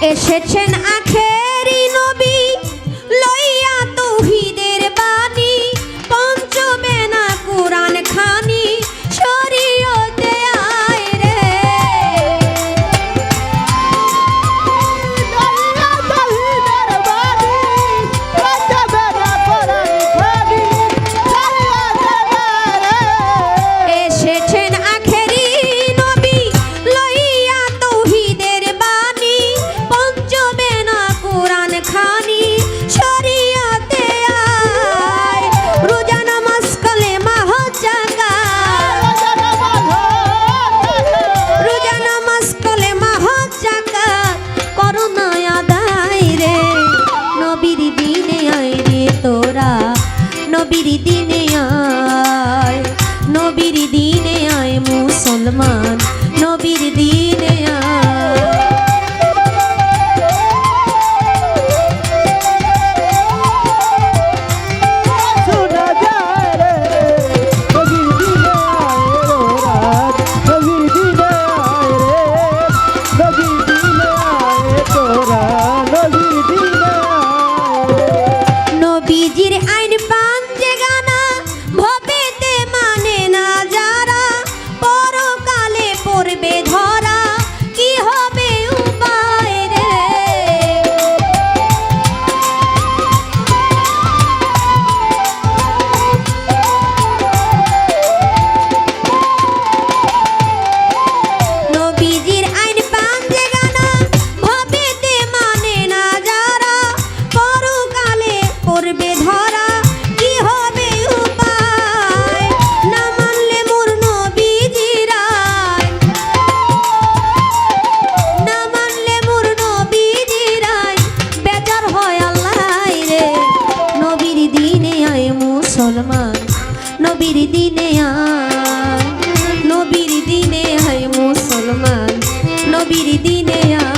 এসেছেন আখেরি নবী লইয়া তৌহিদের বাণী পঞ্চমে না কুরআন খানি শরীয়তে আয় রে এসেছেন আখেরি নবী লইয়া তৌহিদের বাণী পঞ্চমে না কুরআন খানি শরীয়তে আয় রোজা নামাজ কালেমা হজ যাকাত রোজা নামাজ কালেমা হজ যাকাত করোনা আদায় রে নবীর দিনে আয় রে তোরা নবীর দিনে আয় নবীর দিনে আয় মুসলমান নবীর দিনে আয় নবীজির আইন পাঞ্জে গানা ভবেতে মানে না যারা পরকালে পড়বে ধরা কি হবে উপায় রে নবীজির আইন পাঞ্জে গানা ভবেতে মানে না যারা পরকালে পড়বে ধরা কি হবে উপায় না মানলে মোর নবীজির আইন না মানলে মোর নবীজির আইন বেজার হয় আল্লাহ রে নবীর দিনে আয় মুসলমান নবীর দিনে আয় নবীর দিনে আয় মুসলমান নবীর দিনে আয়